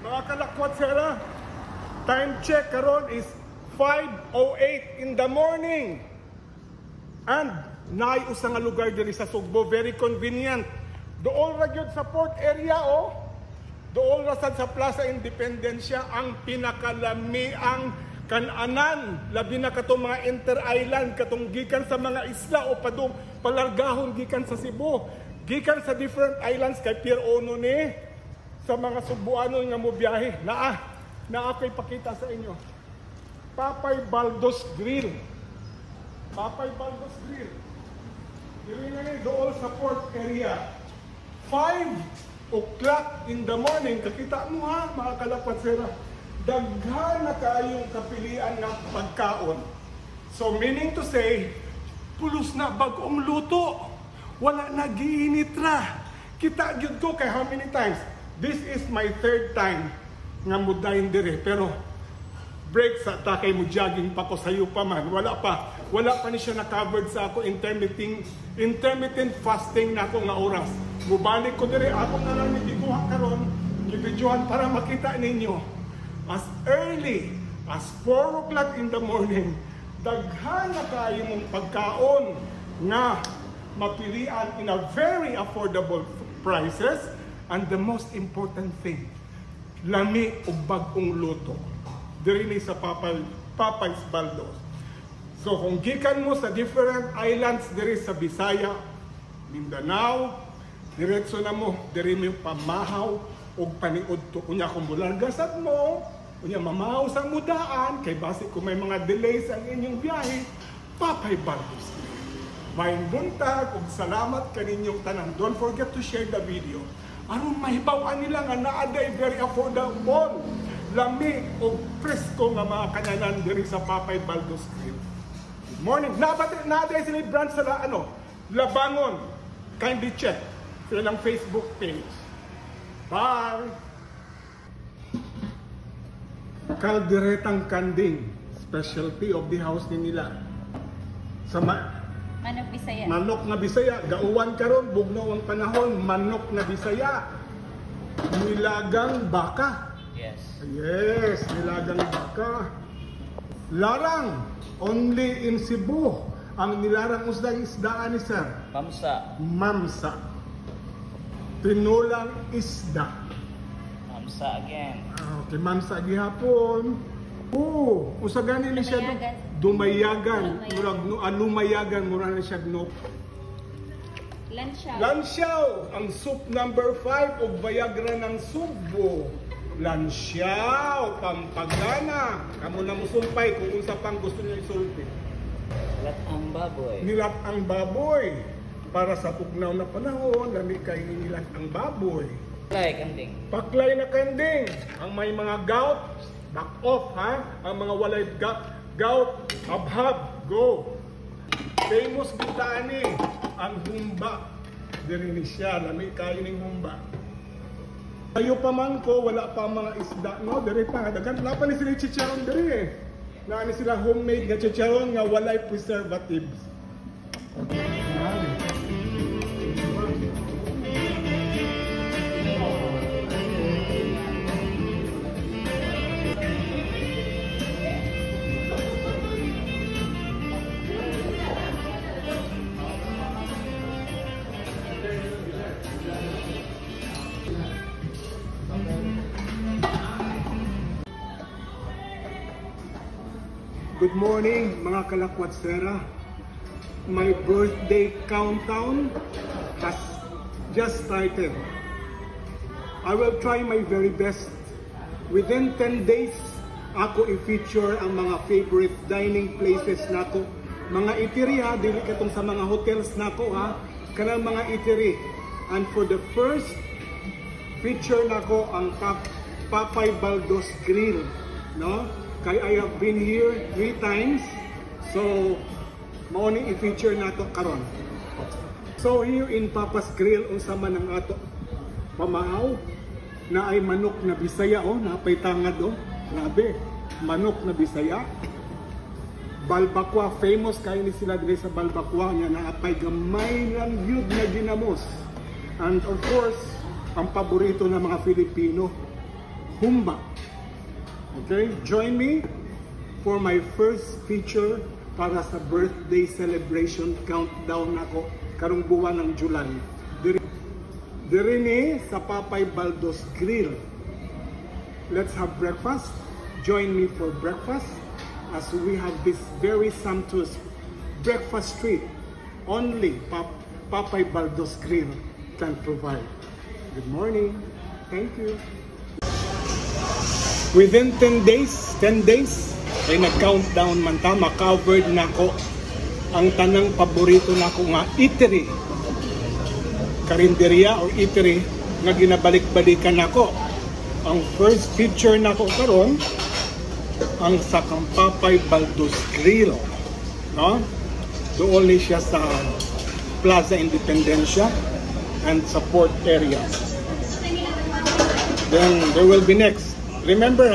Mga kalakwat sila, time check karon is 5:08 in the morning. And naiusa nga lugar diri sa Sugbo, very convenient. Dool ra gyud sa port area Dool ra sad sa Plaza Independencia ang pinakalami ang kananan, labi na katong mga inter-island, katong gikan sa mga isla o padung palargahon gikan sa Cebu, gikan sa different islands kay Pier Ono ni sa mga Subuanon nga mobiyahe. Naapay pakita sa inyo. Papay Baldos Grill. Papay Baldos Grill. Dili na ni dool sa port area. 5 o'clock in the morning, kakita mo ha, mga kalapatsera, daghan na kayong kapilian ng pagkaon. So meaning to say, pulos na bagong luto. Wala na giinitra. Kita gyud ko kay how many times? This is my third time nga mudayin dire, pero break sa takay mo jogging pa ko sayo pa man. Wala pa ni siya na-covered sa ako intermittent fasting na ako nga oras. Mubalik ko dire, ako na lang nitiguha karon, gibidyohan para makita ninyo. As early as 4 o'clock in the morning, daghan na kayo mong pagkaon nga mapilian in a very affordable prices. And the most important thing, lami o bagong luto. Diri ni sa Papay's Baldos. So kung gikan mo sa different islands diri sa Bisaya, Mindanao, diretso na mo, diri mo pamahaw o paniud to. Unya kung bulargasad mo, unya mamahaw sa mudaan, kay base kung may mga delays ang inyong biyahe, Papay Baldos. May buntag ug salamat kaninyong tanan. Don't forget to share the video. Aron mahibaw-an nila nga naaday very affordable, lami o presko nga mga kananan diri sa Papay Baldos Grill. Good morning. Naaday sila branch sa Labangon. Kindly check silang Facebook page. Bye! Kalderetang kanding, specialty of the house ni nila. Sa Manok Bisaya. Manok na Bisaya. Gauwan karon, bugnaw ang panahon. Manok na Bisaya. Nilagang baka. Yes. Yes, nilagang baka. Larang. Only in Cebu. Ang nilarang isdaan ni sir? Mamsa. Mamsa. Tinulang isda. Mamsa again. Okay, mamsa gihapon. Usagani ni siya dumayagan. Lumayagan, mura na siya Lansiaw. Lansiaw, ang soup number 5 o Viagra ng Sugbo. Lansiaw, pampagana. Kamu na musumpay kung unsa pang gusto niyo isulti. Nilat ang baboy. Nilat ang baboy. Para sa pugnaw na panahon, lami kay nilat ang baboy. Paklay kanding. Paklay na kanding. Ang may mga gout, back off ha. Ang mga walay gout, habhab, go. Famous bitani, ang humba. Diri ni siya, lami kayo ng humba. Kayo pa man ko, wala pa mga isda, no? Diri pa, dagan, wala pa ni sila chicharon diri eh. Naani sila homemade nga chicharon nga walay preservatives. Good morning mga kalakwatsera. My birthday countdown has just started. I will try my very best. Within 10 days, ako i-feature ang mga favorite dining places nako. Mga eatery ha, dili katong sa mga hotels nako ha. Kanang mga eatery. And for the first feature nako ang Papay Baldos Grill, no? Kay I have been here 3 times. So, mao ni i-feature nato karon. So here in Papa's Grill, unsa man ang ato pamahaw na ay manok na Bisaya napay tangad Grabe, manok na Bisaya. Balbakwa, famous kay ni sila diri sa Balbakwa nga naapay gamay lang yun na ginamos. And of course, ang paborito ng mga Filipino, Humba. Okay, join me for my first feature para sa birthday celebration countdown ako karong buwan ng July. Diri ni sa Papay Baldos Grill. Let's have breakfast. Join me for breakfast as we have this very sumptuous breakfast treat only Papay Baldos Grill can provide. Good morning. Thank you. Within 10 days, ay nag-countdown man ta, ma-covered na ko ang tanang paborito na ko nga eatery, karinderya or eatery nga ginabalik-balikan nako. Ang first feature nako karon ang sa Papay Baldos Grill, no? Doon ni siya sa Plaza Independencia and support area. Then there will be next. Remember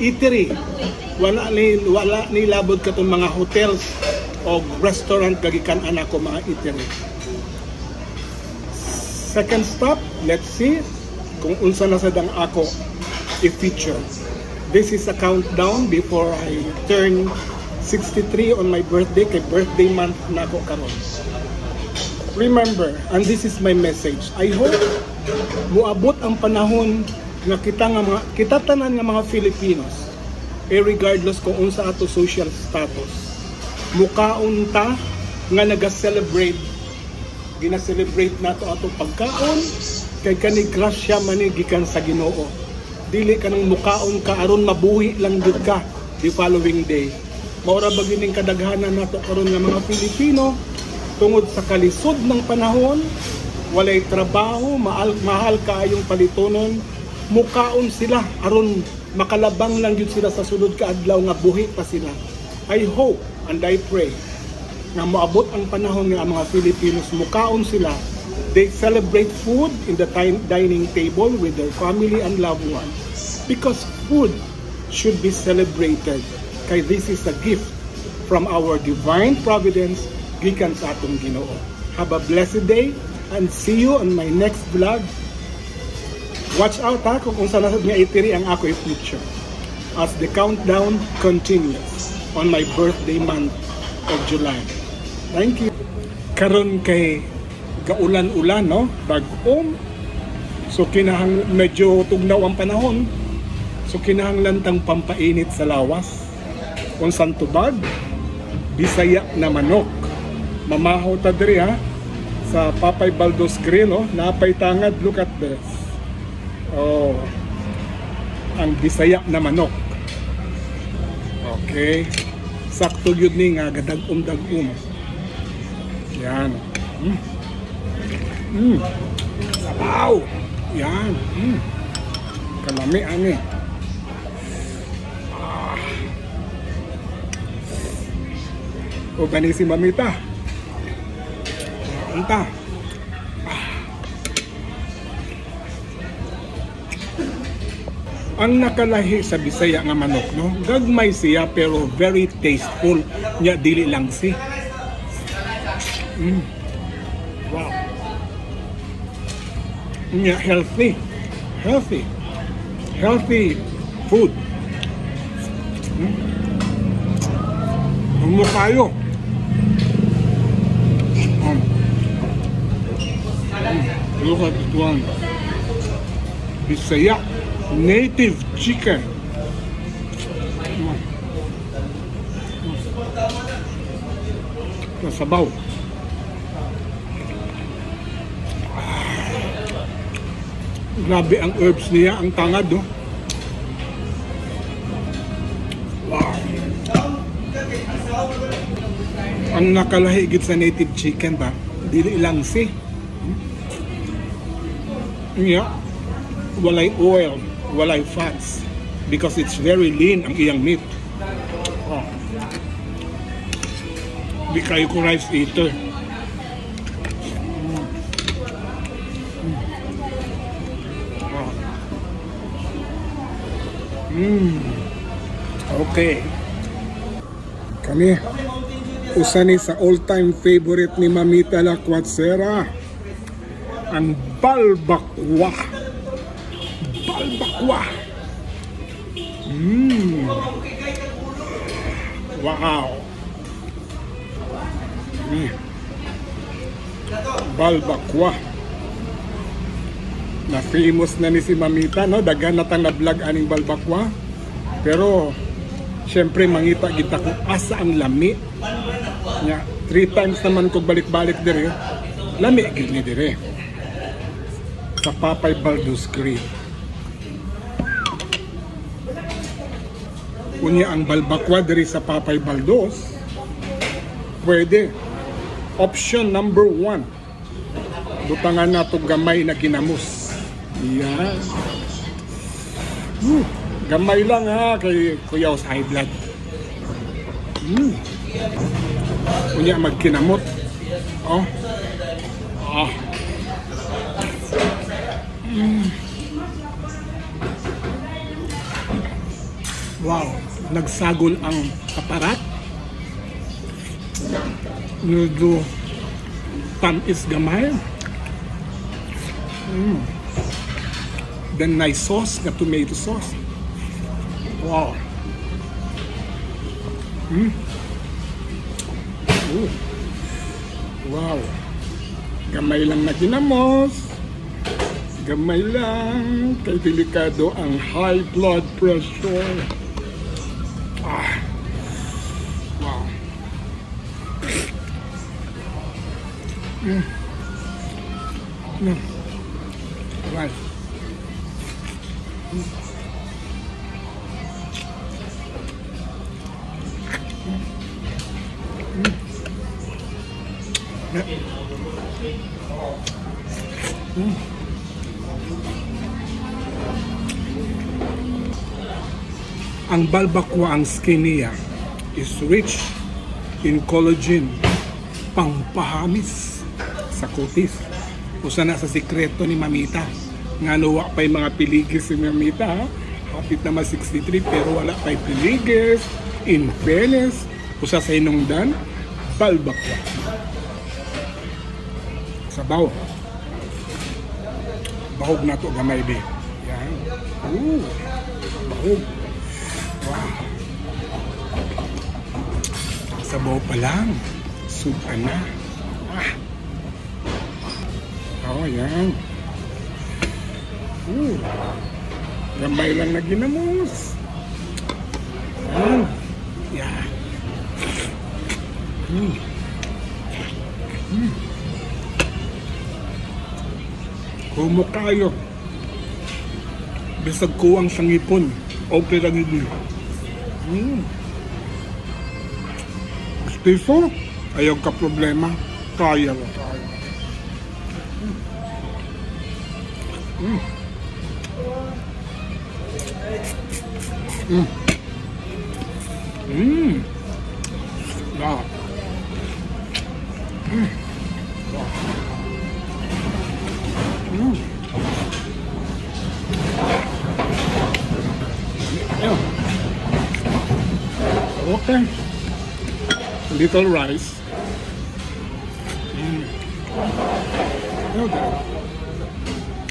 eatery. Wala ni labod ka itong mga hotels o restaurant kagikan anak ko mga eatery. Second stop, let's see kung unsa na sa dang ako i-feature. This is a countdown before I turn 63 on my birthday, kay birthday month na ako karon. Remember, and this is my message, I hope muabot ang panahon nga kita tanan nga mga Filipinos, regardless kung unsa ato social status, mukaon ta nga naga-celebrate, gina-celebrate nato ato pagkaon kay kani grasya man gikan sa Ginoo. Dili kanang mukaon ka aron mabuhi lang gid ka the following day. Maura ba gining kadaghanan nato karon nga mga Pilipino tungod sa kalisod ng panahon, walay trabaho, mahal kaayong palitonon, mukaon sila aron makalabang lang yun sila sa sunod kaadlaw nga buhi pa sila. I hope and I pray na maabot ang panahon nga mga Filipinos mukaon sila. They celebrate food in the dining table with their family and loved ones because food should be celebrated kay this is a gift from our divine providence gikan sa atong Ginoo. Have a blessed day and see you on my next vlog. Watch out kung unsa na nga eatery ang ako i-feature as the countdown continues on my birthday month of July. Thank you. Karon kay gaulan-ulan, no? Bag-om. So kinahang medyo tugnaw ang panahon. So kinahanglan tang pampainit sa lawas. Unsan tubag? Bisaya na manok. Mamahaw ta diri sa Papay Baldos Grill, no? Napay tangad, look at this. Oh, ang Bisaya na manok. Okay. Sakto yun ni nga gadag-um. Yan. Sabaw. Yan. Kalami ani. O gani si Mamita. Anta. Ang nakalahi sa Bisaya nga manok, no? Gagmay siya pero very tasteful. Nya dili lang si. Wow. Nya healthy. Healthy food. Umukayo. Look at this one. Bisaya native chicken. Sabaw. Grabe ang herbs niya, ang tangad, no? Wow. Ang nakalahigit sa native chicken ba? Dili lang si. Yeah. Walay oil, walay fats because it's very lean ang iyang meat. Oh. Di kayo ko rice eater. Okay. Kami usa ni sa all-time favorite ni Mamita Lacuatsera, ang balbakwa. Mm. Wow. Mm. Balbakwa. Na famous na ni si Mamita, no? Daghan na tang na-vlog aning balbakwa. Pero syempre mangita kita kung asa ang lami. Nya 3 times naman ko balik-balik dire. Lami gid ni dire. Sa Papay Baldos Grill. Unya ang balbakwa diri sa Papay Baldos, pwede. Option number 1. Butangan na ito gamay na ginamos. Yan. Gamay lang ha, kay kuya sa high blood. Unya magkinamot. Oh. Ah. Wow, nagsagol ang kaparat. Nudo tamis gamay. Then nice sauce, na tomato sauce. Wow. Wow. Gamay lang na ginamos. Gamay lang. Kay delikado ang high blood pressure. Ah. Wow. Right. Ang balbakwa, ang skin niya is rich in collagen, pangpahamis sa kutis. Usa na sa sikreto ni Mamita. Nga nawa pa yung mga piligis si Mamita, ha? Hapit naman 63 pero wala pa yung piligis. In fairness, usa sa hinungdan, balbakwa. Sabaw. Bahog na to gamay be. Yan. Bahog. Wow. Sabaw pa lang. Suka na. Ah. Oh, yan. Gamay lang na ginamos. Yeah. Humo kayo. Bisag kuwang sang ipon. Okay lang yun. Stiso, ayaw ka problema. Kaya lang. Wow. Okay. Little rice.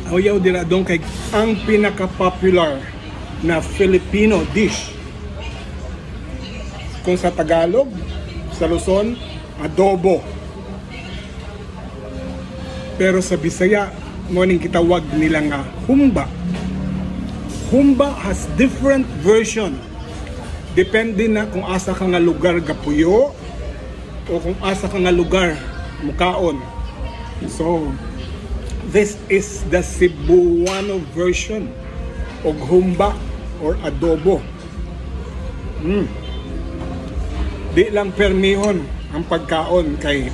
Ayaw dira dong kay ang pinaka-popular na Filipino dish. Kung sa Tagalog, sa Luzon, adobo. Pero sa Bisaya, morning kitawag nila nga humba. Humba has different version. Depende na kung asa ka nga lugar gapuyo o kung asa ka nga lugar mukaon. So, this is the Cebuano version of humba or adobo. Di lang permihon ang pagkaon kay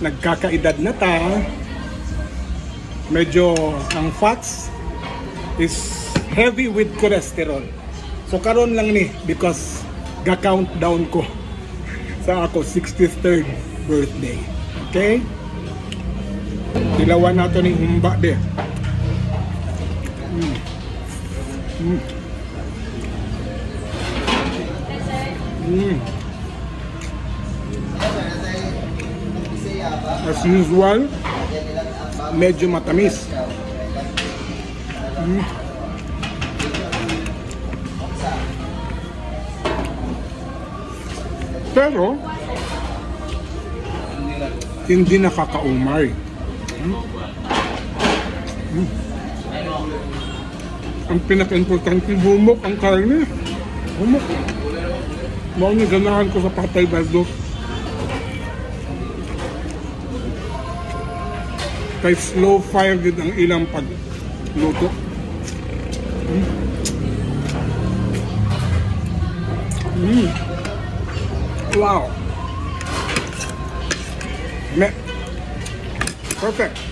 nagkakaedad na ta. Medyo ang fats is heavy with cholesterol. So karon lang ni because ga-countdown ko sa ako 63rd birthday. Okay? Dilawan nato ning humba de. As usual, medyo matamis. Pero, hindi nakakaumay. Ang pinaka-importante, humok ang karne. Humok. Mga ganahan ko sa Patay Bardo. Kay slow fire din ang ilang pagluto. Wow. Perfect.